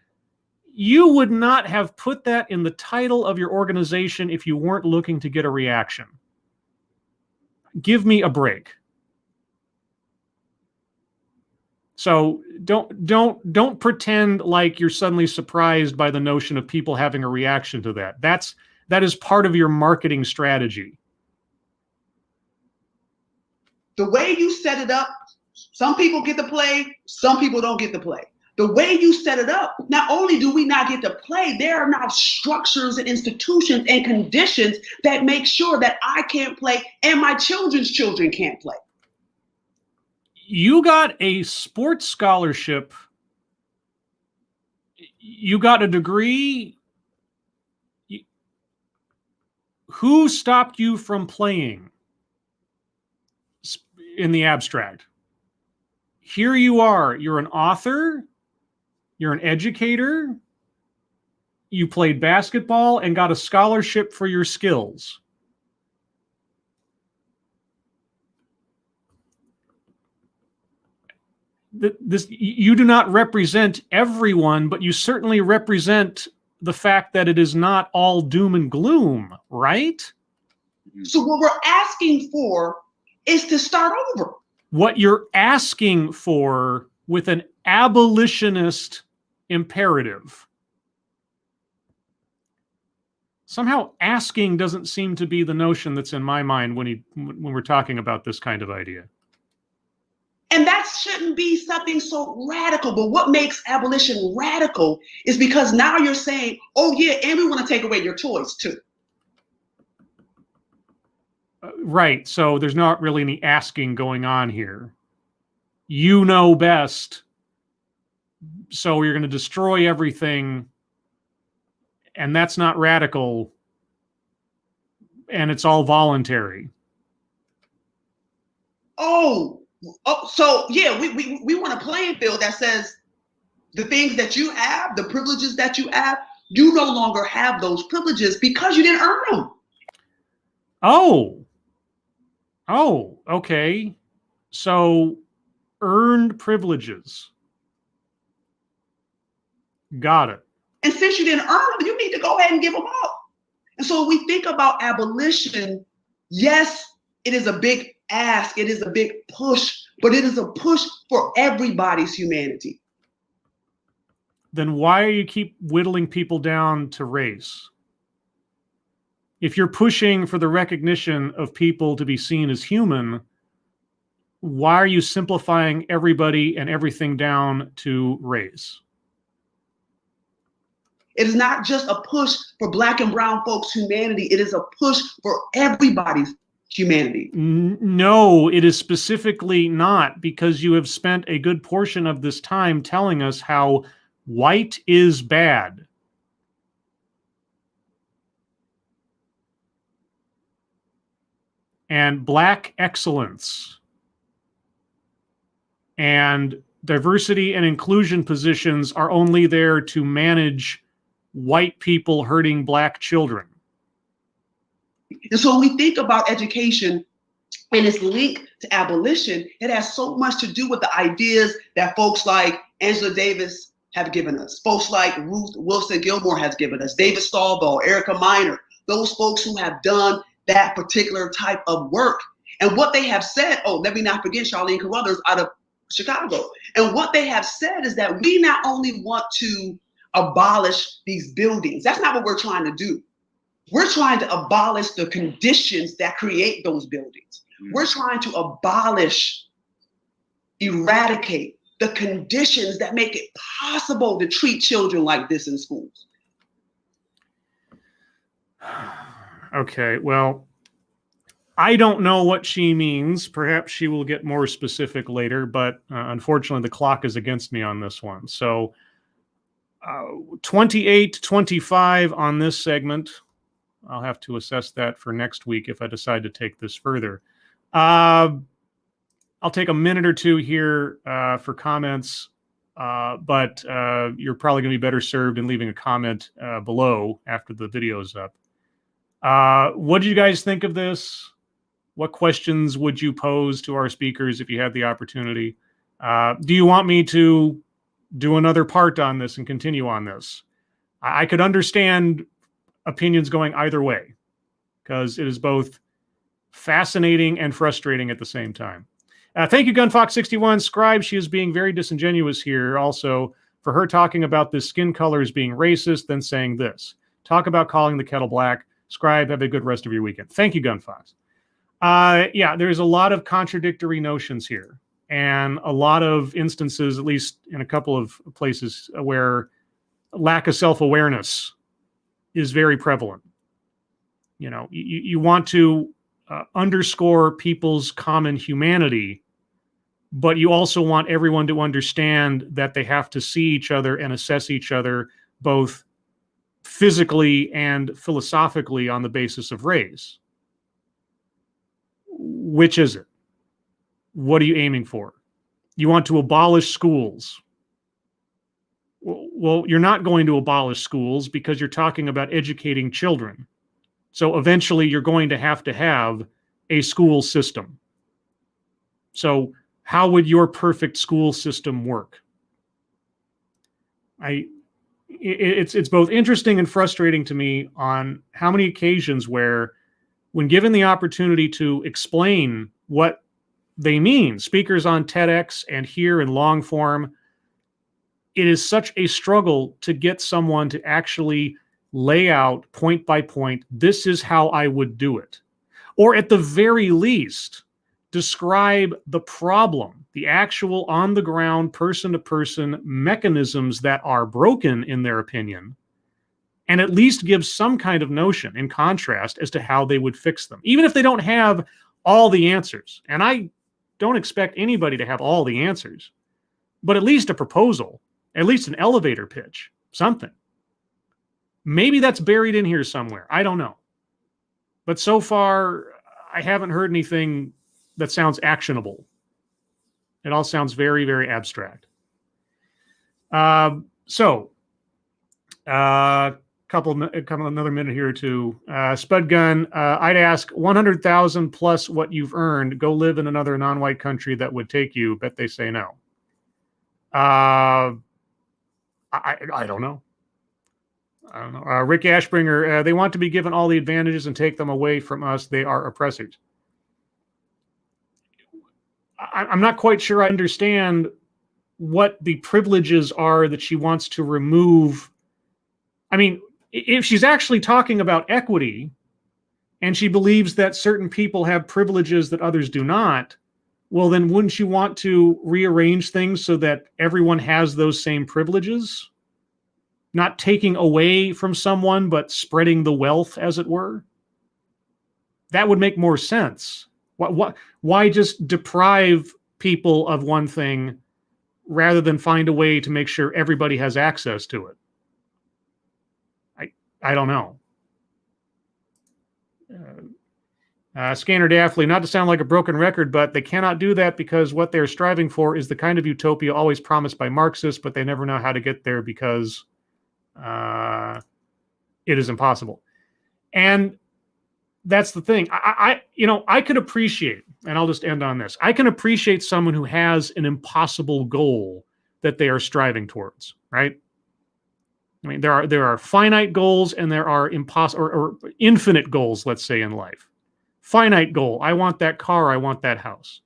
You would not have put that in the title of your organization if you weren't looking to get a reaction. Give me a break. So don't pretend like you're suddenly surprised by the notion of people having a reaction to that. That is part of your marketing strategy. The way you set it up, some people get to play, some people don't get to play. The way you set it up, not only do we not get to play, there are now structures and institutions and conditions that make sure that I can't play and my children's children can't play. You got a sports scholarship. You got a degree. Who stopped you from playing in the abstract? Here you are. You're an author. You're an educator. You played basketball and got a scholarship for your skills. You do not represent everyone, but you certainly represent the fact that it is not all doom and gloom, right? So what we're asking for is to start over. What you're asking for with an abolitionist imperative. Somehow asking doesn't seem to be the notion that's in my mind when we're talking about this kind of idea. And that shouldn't be something so radical. But what makes abolition radical is because now you're saying, oh yeah, and we want to take away your toys too. Right. So there's not really any asking going on here. You know best. So you're going to destroy everything. And that's not radical. And it's all voluntary. Oh, so yeah, we want a playing field that says the things that you have, the privileges that you have, you no longer have those privileges because you didn't earn them. Oh, okay. So earned privileges. Got it. And since you didn't earn them, you need to go ahead and give them up. And so when we think about abolition, yes, it is a big ask, it is a big push, but it is a push for everybody's humanity. Then why do you keep whittling people down to race? If you're pushing for the recognition of people to be seen as human, why are you simplifying everybody and everything down to race? It is not just a push for Black and brown folks' humanity. It is a push for everybody's humanity. No, it is specifically not, because you have spent a good portion of this time telling us how white is bad. And Black excellence and diversity and inclusion positions are only there to manage white people hurting Black children. And so when we think about education, and it's linked to abolition, it has so much to do with the ideas that folks like Angela Davis have given us, folks like Ruth Wilson Gilmore has given us, David Stahlball, Erica Miner, those folks who have done that particular type of work. And what they have said, oh, let me not forget Charlene Carruthers out of Chicago. And what they have said is that we not only want to abolish these buildings, that's not what we're trying to do. We're trying to abolish the conditions that create those buildings. We're trying to abolish, eradicate the conditions that make it possible to treat children like this in schools. Okay, well, I don't know what she means. Perhaps she will get more specific later, but unfortunately, the clock is against me on this one. So 28 to 25 on this segment. I'll have to assess that for next week if I decide to take this further. I'll take a minute or two here for comments, but you're probably going to be better served in leaving a comment below after the video's up. What do you guys think of this? What questions would you pose to our speakers if you had the opportunity? Do you want me to do another part on this and continue on this? I could understand opinions going either way, because it is both fascinating and frustrating at the same time. Thank you, GunFox61. Scribe, she is being very disingenuous here also for her talking about this skin color as being racist, then saying this. Talk about calling the kettle black. Scribe, have a good rest of your weekend. Thank you, GunFox. Yeah, there's a lot of contradictory notions here, and a lot of instances, at least in a couple of places, where lack of self-awareness is very prevalent. You know, you want to underscore people's common humanity, but you also want everyone to understand that they have to see each other and assess each other both physically and philosophically on the basis of race. Which is it? What are you aiming for? You want to abolish schools. Well, you're not going to abolish schools because you're talking about educating children. So eventually you're going to have a school system. So how would your perfect school system work? It's both interesting and frustrating to me on how many occasions where, when given the opportunity to explain what they mean, speakers on TEDx and here in long form, it is such a struggle to get someone to actually lay out point by point, this is how I would do it. Or at the very least, describe the problem, the actual on the ground, person to person mechanisms that are broken in their opinion, and at least give some kind of notion in contrast as to how they would fix them, even if they don't have all the answers. And I don't expect anybody to have all the answers, but at least a proposal, at least an elevator pitch, something. Maybe that's buried in here somewhere. I don't know. But so far, I haven't heard anything that sounds actionable. It all sounds very, very abstract. Another minute here or two. Spud Gun, I'd ask 100,000 plus what you've earned. Go live in another non-white country that would take you. Bet they say no. I don't know. I don't know. Rick Ashbringer, they want to be given all the advantages and take them away from us. They are oppressors. I'm not quite sure I understand what the privileges are that she wants to remove. I mean, if she's actually talking about equity and she believes that certain people have privileges that others do not, well, then wouldn't you want to rearrange things so that everyone has those same privileges? Not taking away from someone, but spreading the wealth, as it were? That would make more sense. Why just deprive people of one thing rather than find a way to make sure everybody has access to it? I don't know. Scanner Daffley, not to sound like a broken record, but they cannot do that because what they're striving for is the kind of utopia always promised by Marxists, but they never know how to get there because it is impossible. And that's the thing. I could appreciate and I'll just end on this. I can appreciate someone who has an impossible goal that they are striving towards, right? I mean, there are finite goals and there are or infinite goals, let's say, in life. Finite goal, I want that car, I want that house.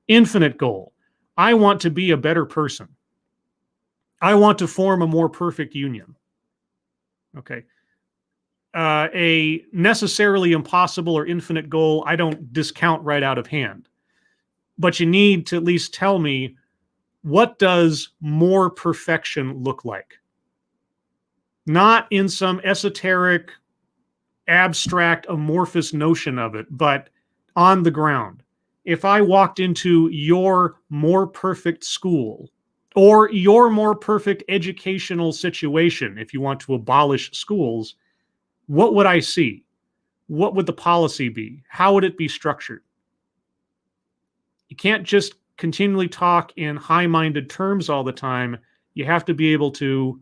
Infinite goal, I want to be a better person. I want to form a more perfect union. Okay. A necessarily impossible or infinite goal, I don't discount right out of hand. But you need to at least tell me, what does more perfection look like? Not in some esoteric, abstract, amorphous notion of it, but on the ground. If I walked into your more perfect school or your more perfect educational situation, if you want to abolish schools, what would I see? What would the policy be? How would it be structured? You can't just continually talk in high-minded terms all the time. You have to be able to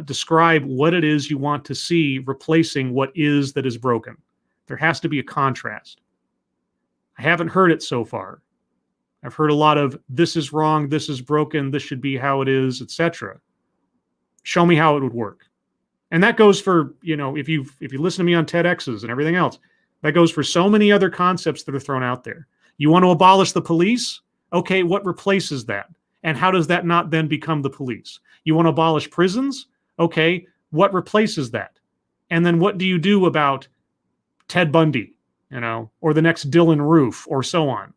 describe what it is you want to see replacing what is that is broken. There has to be a contrast. I haven't heard it so far. I've heard a lot of, this is wrong, this is broken, this should be how it is, etc. Show me how it would work. And that goes for, if you listen to me on TEDx's and everything else, that goes for so many other concepts that are thrown out there. You want to abolish the police? Okay, what replaces that? And how does that not then become the police? You want to abolish prisons? Okay, what replaces that? And then what do you do about Ted Bundy, or the next Dylan Roof, or so on?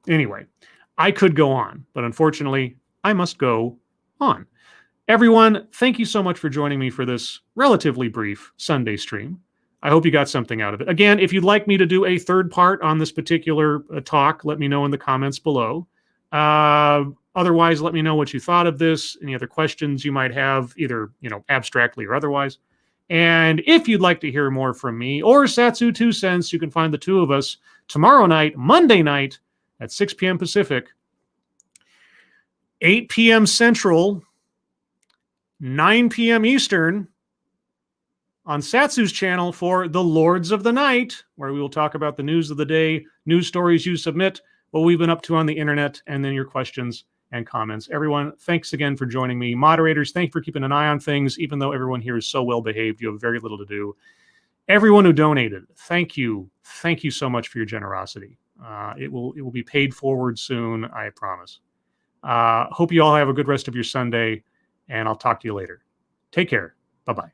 Anyway, I could go on, but unfortunately, I must go on. Everyone, thank you so much for joining me for this relatively brief Sunday stream. I hope you got something out of it. Again, if you'd like me to do a third part on this particular talk, let me know in the comments below. Otherwise, let me know what you thought of this, any other questions you might have, either abstractly or otherwise. And if you'd like to hear more from me or Satsu 2 Cents, you can find the two of us tomorrow night, Monday night at 6 p.m. Pacific, 8 p.m. Central, 9 p.m. Eastern, on Satsu's channel for The Lords of the Night, where we will talk about the news of the day, news stories you submit, what we've been up to on the internet, and then your questions and comments. Everyone, thanks again for joining me. Moderators, thank you for keeping an eye on things. Even though everyone here is so well behaved, you have very little to do. Everyone who donated, thank you. Thank you so much for your generosity. It will be paid forward soon, I promise. Hope you all have a good rest of your Sunday, and I'll talk to you later. Take care. Bye-bye.